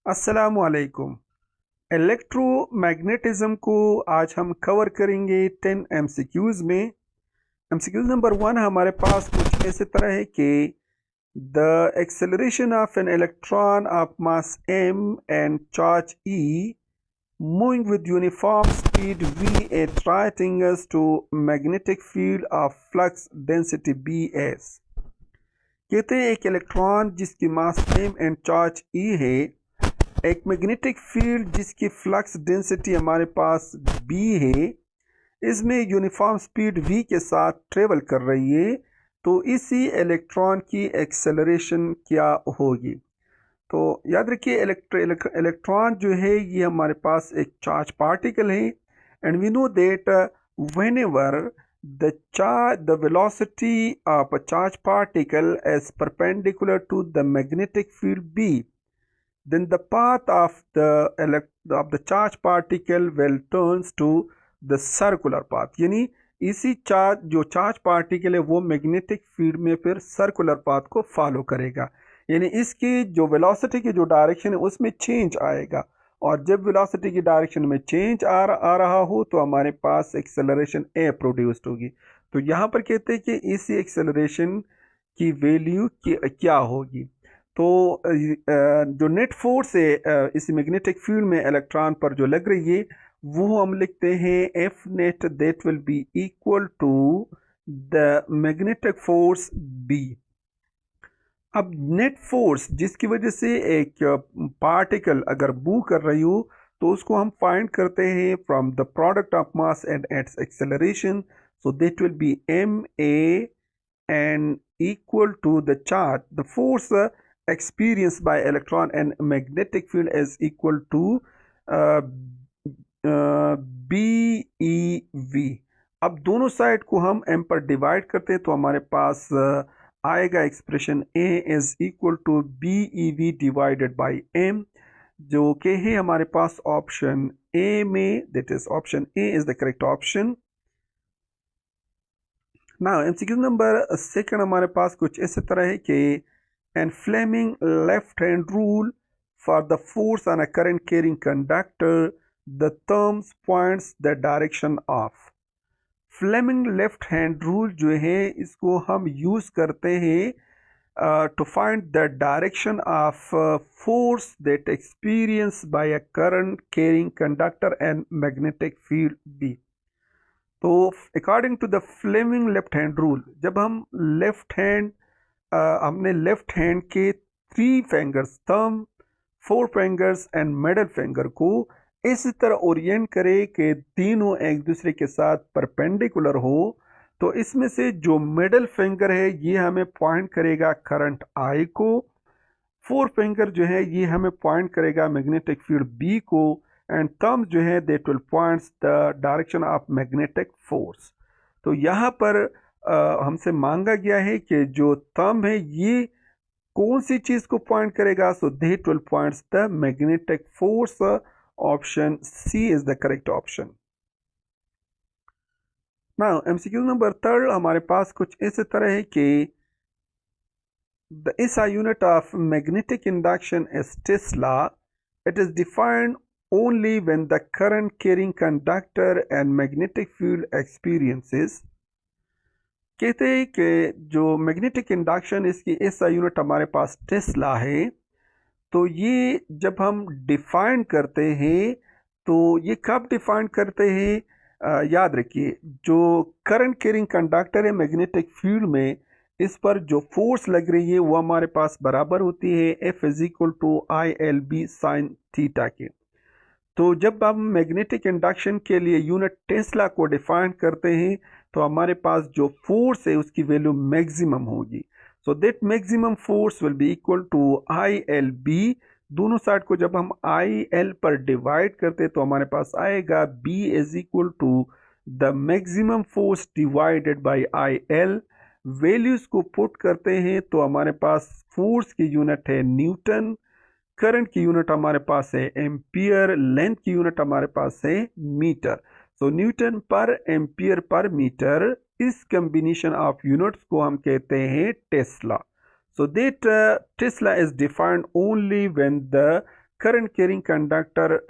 अस्सलामुअलैकुम। इलेक्ट्रोमैग्नेटिज्म को आज हम कवर करेंगे 10 एमसीक्यूज में। एमसीक्यूज नंबर 1 हमारे पास कुछ ऐसे तरह है कि the acceleration of an electron of mass m and charge e moving with uniform speed v at right angles to magnetic field of flux density bs। कहते हैं एक इलेक्ट्रॉन जिसकी मास m एंड चार्ज e है, एक magnetic field जिसकी flux density हमारे पास b है, इसमें यूनिफॉर्म स्पीड v के साथ ट्रेवल कर रही है, तो इसी इलेक्ट्रॉन की एक्सेलरेशन क्या होगी। तो याद रखिए इलेक्ट्रॉन जो है ये हमारे पास एक चार्ज पार्टिकल है and we know that whenever the velocity of a charge particle is perpendicular to the magnetic field b, then the path of the charge particle will turns to the circular path। यानी इसी charge particle है वो magnetic field में फिर circular path को follow करेगा, यानी इसकी जो वेलोसिटी की जो डायरेक्शन है उसमें चेंज आएगा, और जब वेलोसिटी की डायरेक्शन में चेंज आ रहा हो तो हमारे पास एक्सेलरेशन ए प्रोड्यूस्ड होगी। तो यहाँ पर कहते हैं कि इसी एक्सेलरेशन की वैल्यू क्या होगी। तो जो नेट फोर्स है इस मैग्नेटिक फील्ड में इलेक्ट्रॉन पर जो लग रही है वो हम लिखते हैं F net, that will be equal to the magnetic force B. अब नेट फोर्स जिसकी वजह से एक पार्टिकल अगर मूव कर रही हो तो उसको हम फाइंड करते हैं from the product of mass and its acceleration. So that will be M A and equal to the charge, the force experienced by electron and magnetic field is equal to uh, BeV। अब दोनों side को हम m पर divide करते हैं तो हमारे पास आएगा expression A is equal to BeV divided by m, जो कि है हमारे पास ऑप्शन A में, that is option A is the correct option. Now MCQ number second हमारे पास कुछ इस तरह है कि and Fleming left hand rule for the force on a current carrying conductor, the terms points the direction of. Fleming left hand rule जो है इसको हम यूज करते हैं to find the direction of force that experience by a current carrying conductor and magnetic field B. तो according to the Fleming left hand rule, जब हम हमने लेफ्ट हैंड के 3 fingers, thumb, 4 fingers and middle finger को इस तरह Orient करें कि तीनों एक दूसरे के साथ परपेंडिकुलर हो, तो इसमें से जो मिडल फिंगर है ये हमें पॉइंट करेगा करंट आई को, 4 फिंगर जो है ये हमें पॉइंट करेगा मैग्नेटिक फील्ड बी को, एंड थंब जो है that will points the direction of magnetic force. तो यहाँ पर हमसे मांगा गया है कि जो थंब है ये कौन सी चीज को पॉइंट करेगा, so that will points the magnetic force. Option C is the correct option. Now MCQ number 3 हमारे पास कुछ इस तरह है कि the SI unit of magnetic induction is Tesla. It is defined only when the current carrying conductor and magnetic field experiences। कहते हैं कि जो मैग्नेटिक इंडक्शन इसकी SI यूनिट हमारे पास टेस्ला है, तो ये जब हम डिफाइन करते हैं तो ये कब डिफाइन करते हैं, याद रखिए जो करंट कैरिंग कंडक्टर है मैग्नेटिक फील्ड में, इस पर जो फोर्स लग रही है वो हमारे पास बराबर होती है F is equal to ILB sine theta के। तो जब हम मैग्नेटिक इंडक्शन के लिए यूनिट टेस्ला को डिफाइन करते हैं तो हमारे पास जो फोर्स है उसकी वैल्यू मैक्सिमम होगी। So that maximum force will be equal to ILB। दोनों साइड को जब हम IL पर डिवाइड करते हैं तो हमारे पास आएगा B is equal to the maximum force divided by IL। Values को पुट करते हैं तो हमारे पास फोर्स की यूनिट है न्यूटन, करंट की यूनिट हमारे पास है एम्पियर, लेंथ की यूनिट हमारे पास है मीटर। सो न्यूटन पर एम्पियर पर मीटर, इस कॉम्बिनेशन ऑफ यूनिट्स को हम कहते हैं Tesla. So that Tesla is defined only when the current carrying conductor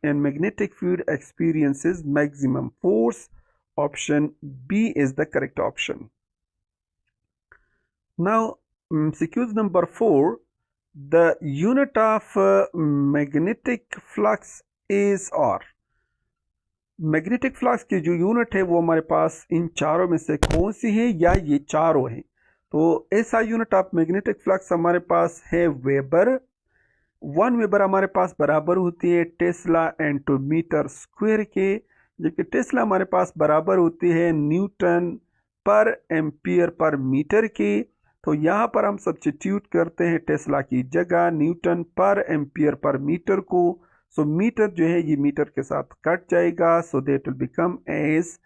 and magnetic field experiences maximum force. Option B is the correct option. Now, MCQ number 4. The unit of magnetic flux is or. Magnetic flux की जो unit है वो हमारे पास इन चारों में से कौन सी है या ये चारों हैं? तो ऐसा यूनिट ऑफ मैग्नेटिक फ्लक्स हमारे पास है वेबर। 1 वेबर हमारे पास बराबर होती है टेस्ला इनटू मीटर स्क्वायर के, जबकि टेस्ला हमारे पास बराबर होती है न्यूटन पर एम्पियर पर मीटर की। तो यहाँ पर हम सब्स्टिट्यूट करते हैं टेस्ला की जगह न्यूटन पर एम्पियर पर मीटर को। सो मीटर जो है ये मीटर के साथ कट जाएगा, so that will become as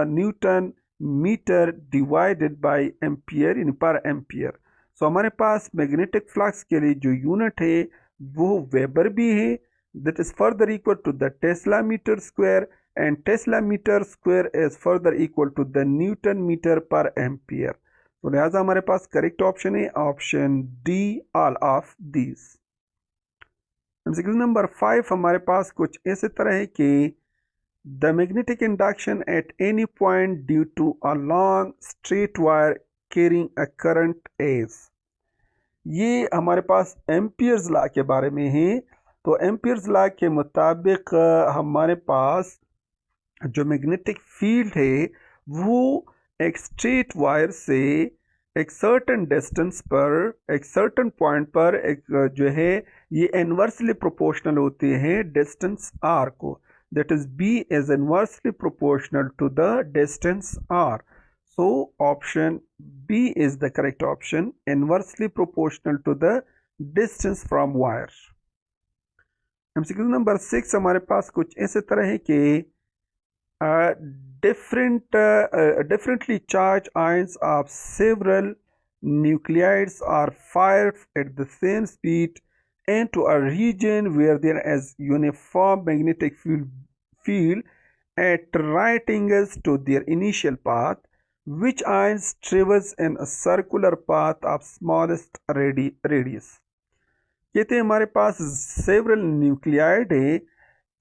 newton metre divided by ampere in per ampere. सो हमारे पास मैग्नेटिक फ्लक्स के लिए जो यूनिट है वो वेबर भी है, that is further equal to the tesla metre square, and tesla metre square is further equal to the newton metre per ampere. तो लिहाजा हमारे पास करेक्ट ऑप्शन है option D, all of these. MCQ number 5 हमारे पास कुछ ऐसे तरह है कि the magnetic induction at any point due to a long straight wire carrying a current as. ये हमारे पास एम्पियर्स लॉ के बारे में है। तो एम्पियर्स लॉ के मुताबिक हमारे पास जो मैग्नेटिक फील्ड है वो एक स्ट्रेट वायर से एक सर्टन डिस्टेंस पर, एक सर्टन पॉइंट पर एक जो है ये इनवर्सली प्रोपोर्शनल होते हैं डिस्टेंस आर को, that is B is inversely proportional to the distance R. So option B is the correct option, inversely proportional to the distance from wire. MCQ number 6 हमारे पास कुछ ऐसे तरह है कि differently charged ions of several nuclides are fired at the same speed into a region where there is uniform magnetic field at right angles to their initial path, which ions travels in a circular path of smallest radius। कहते हैं हमारे पास several nuclide है,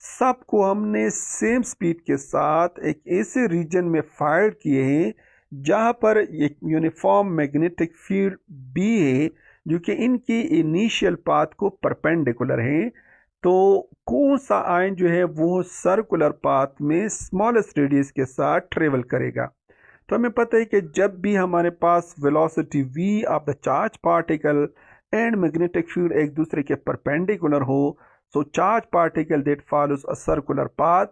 सबको हमने same speed के साथ एक ऐसे रीजन में फायर किए हैं जहां पर एक यूनिफॉर्म मैग्नेटिक फील्ड बी है जो कि इनकी इनिशियल पाथ को परपेंडिकुलर है। तो कौन सा आयन जो है वो सर्कुलर पाथ में स्मॉलेस्ट रेडियस के साथ ट्रेवल करेगा? तो हमें पता है कि जब भी हमारे पास velocity v of the charge particle and magnetic field एक दूसरे के परपेंडिकुलर हो, so charge particle that follows a circular path.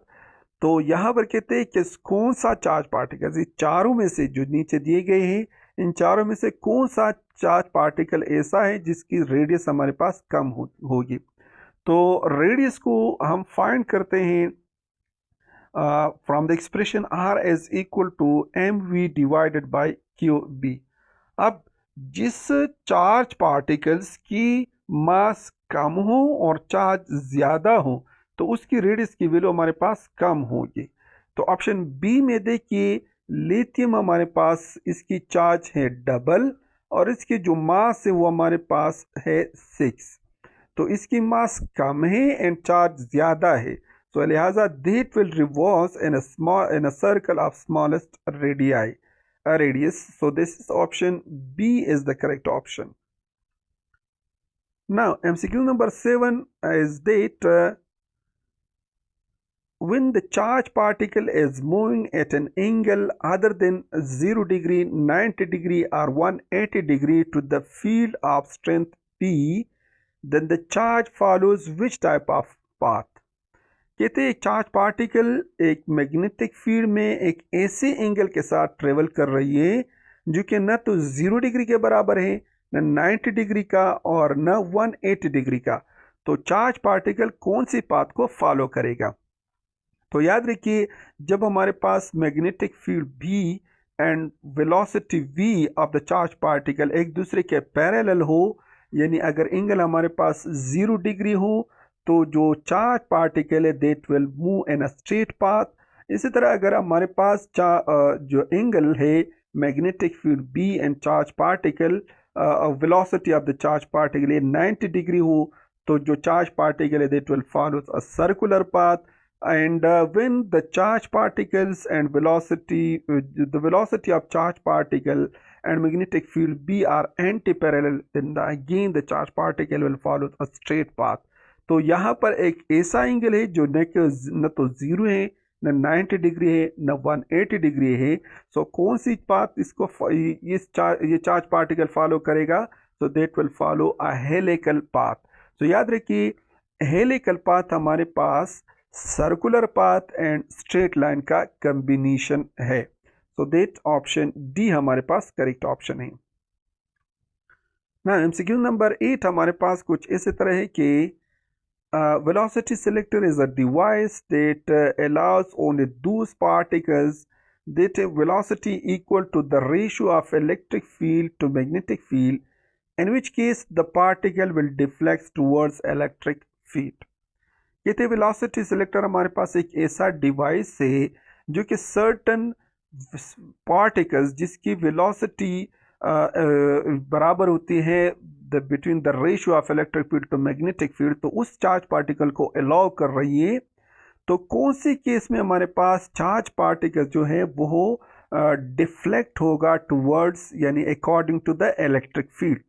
तो यहाँ पर कहते हैं कि कौन सा चार्ज पार्टिकल, चारों में से जो नीचे दिए गए हैं इन चारों में से कौन सा चार्ज पार्टिकल ऐसा है जिसकी रेडियस हमारे पास कम होगी? तो रेडियस को हम फाइंड करते हैं from the expression r is equal to mv divided by qb। अब जिस चार्ज पार्टिकल्स की मास कम हो और चार्ज ज़्यादा हो तो उसकी रेडियस की वैल्यू हमारे पास कम होगी। तो ऑप्शन बी में देखिए लिथियम हमारे पास इसकी चार्ज है डबल और इसकी जो मास है वो हमारे पास है 6, तो इसकी मास कम है एंड चार्ज ज़्यादा है, तो लिहाजा that will revolve in a circle of smallest radius। So this is option B is the correct option. Now MCQ number 7 is that when the charge particle is moving at an angle other than 0 degree, 90 degree or 180 degree to the field of strength P, then the charge follows which type of path? कहते हैं charge particle एक magnetic field में एक ऐसे angle के साथ travel कर रही है जो कि न तो 0 डिग्री के बराबर है, न 90 डिग्री का और न 180 डिग्री का। तो चार्ज पार्टिकल कौन सी पाथ को फॉलो करेगा? तो याद रखिए जब हमारे पास magnetic field B and velocity v of the charge particle एक दूसरे के पैरेलल हो, यानी अगर एंगल हमारे पास 0 डिग्री हो तो जो चार्ज पार्टिकल है that will move in a straight path. इसी तरह अगर हमारे पास जो एंगल है magnetic field B and charge particle velocity of the charge particle 90 degree हो तो जो चार्ज पार्टिकल है that will follow a circular path, and when the charge particles and the velocity of charge particle and magnetic field B are anti-parallel, then again the charge particle will follow a straight path. तो यहाँ पर एक ऐसा angle है जो न तो 0 है, न 90 डिग्री है, न 180 डिग्री है. सो कौन सी पाथ इसको ये चार्ज पार्टिकल फॉलो करेगा? So that will follow a helical path. तो याद रखिए हेलिकल पाथ हमारे पास circular path and straight line का कॉम्बिनेशन है. सो देट ऑप्शन डी हमारे पास करेक्ट ऑप्शन है. ना एमसीक्यू नंबर 8 हमारे पास कुछ इसी तरह है कि velocity selector is a device that allows only those particles that have velocity equal to the ratio of electric field to magnetic field, in which case the particle will deflect towards electric field. ये थे velocity selector. हमारे पास एक ऐसा device है जो कि certain particles जिसकी velocity बराबर होती है between the ratio of electric field to magnetic field, तो उस चार्ज पार्टिकल को अलाउ कर रही है. तो कौन सी केस में हमारे पास चार्ज पार्टिकल जो है वो डिफ्लेक्ट होगा टुवर्ड्स यानी according to the electric field.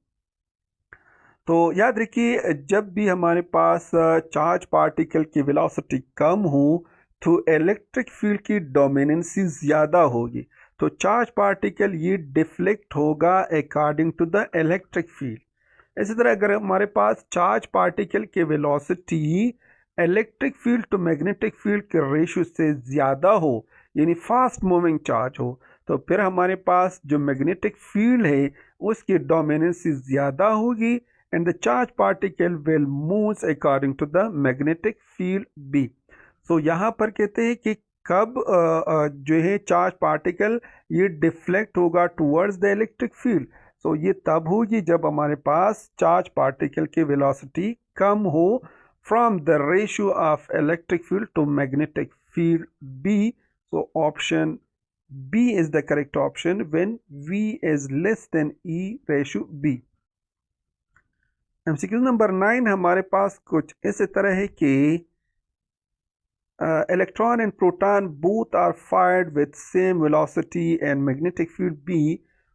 तो याद रखिए जब भी हमारे पास चार्ज पार्टिकल की वेलोसिटी कम हो तो इलेक्ट्रिक फील्ड की डोमिनेंसी ज़्यादा होगी, तो चार्ज पार्टिकल ये डिफ्लेक्ट होगा according to the electric field. इसी तरह अगर हमारे पास चार्ज पार्टिकल की velocity electric field to magnetic field के रेशियो से ज़्यादा हो यानी फास्ट मूविंग चार्ज हो, तो फिर हमारे पास जो मैग्नेटिक फील्ड है उसकी डोमिनेंसी ज़्यादा होगी and the charge particle will moves according to the magnetic field B. So यहाँ पर कहते हैं कि कब जो है चार्ज पार्टिकल ये डिफ्लेक्ट होगा towards the electric field. So ये तब होगी जब हमारे पास चार्ज पार्टिकल की वेलोसिटी कम हो from the ratio of electric field to magnetic field B. So option B is the correct option when V is less than E ratio B. MCQ number 9 हमारे पास कुछ इस तरह है कि electron and proton both are fired with same velocity and magnetic field B,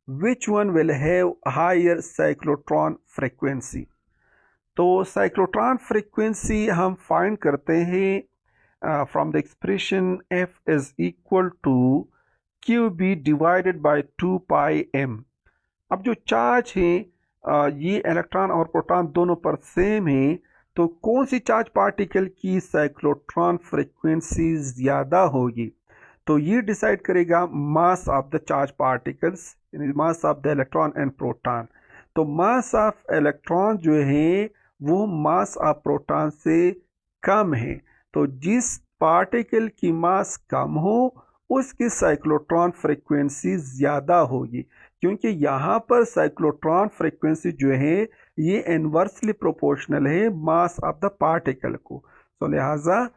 which one will have higher cyclotron frequency? तो cyclotron frequency हम find करते हैं from the expression F is equal to QB divided by 2 pi m. अब जो charge है ये electron और proton दोनों पर सेम है, तो कौन सी चार्ज पार्टिकल की साइक्लोट्रॉन फ्रीक्वेंसी ज़्यादा होगी? तो ये डिसाइड करेगा mass of the charge particles यानी mass of the electron and proton. तो मास ऑफ इलेक्ट्रॉन जो है वो मास ऑफ प्रोटॉन से कम है, तो जिस पार्टिकल की मास कम हो उसकी साइक्लोट्रॉन फ्रीक्वेंसी ज़्यादा होगी, क्योंकि यहाँ पर साइक्लोट्रॉन फ्रीक्वेंसी जो है ये इन्वर्सली प्रोपोर्शनल है मास ऑफ द पार्टिकल को. तो लिहाजा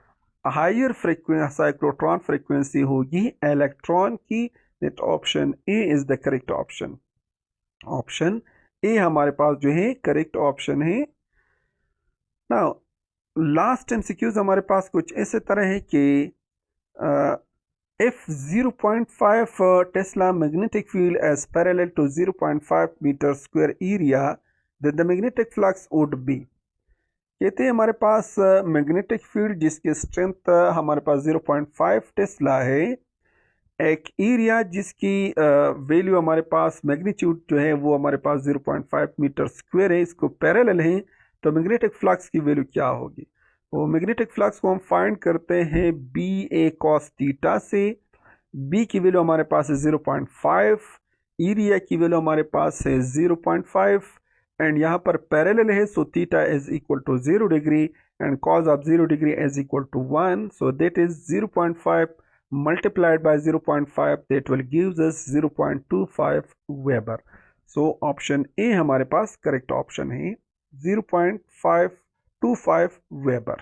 हायर साइक्लोट्रॉन फ्रीक्वेंसी होगी इलेक्ट्रॉन की. That option A is the correct option. Option A हमारे पास जो है करेक्ट ऑप्शन है. नाउ लास्ट एमसीक्यूज हमारे पास कुछ इस तरह है कि if 0.5 Tesla magnetic field is parallel to 0.5 meter square area, then the magnetic flux would be. कहते हैं हमारे पास मैग्नेटिक फील्ड जिसकी स्ट्रेंथ हमारे पास 0.5 टेस्ला है, एक एरिया जिसकी वैल्यू हमारे पास मैग्नीट्यूड जो है वो हमारे पास 0.5 मीटर स्क्वायर है, इसको पैरेलल है, तो मैग्नेटिक फ्लक्स की वैल्यू क्या होगी? तो मैग्नेटिक फ्लक्स को हम फाइंड करते हैं बी ए कॉस थीटा से. बी की वैल्यू हमारे पास है 0.5, एरिया की वैल्यू हमारे पास है 0.5 एंड यहाँ पर पैरेलल है, so theta is equal to 0 degree and cos of 0 degree is equal to 1. So that is 0.5 multiplied by 0.5 that will gives us 0.25 Weber. So option A हमारे पास करेक्ट ऑप्शन है 0.525 Weber.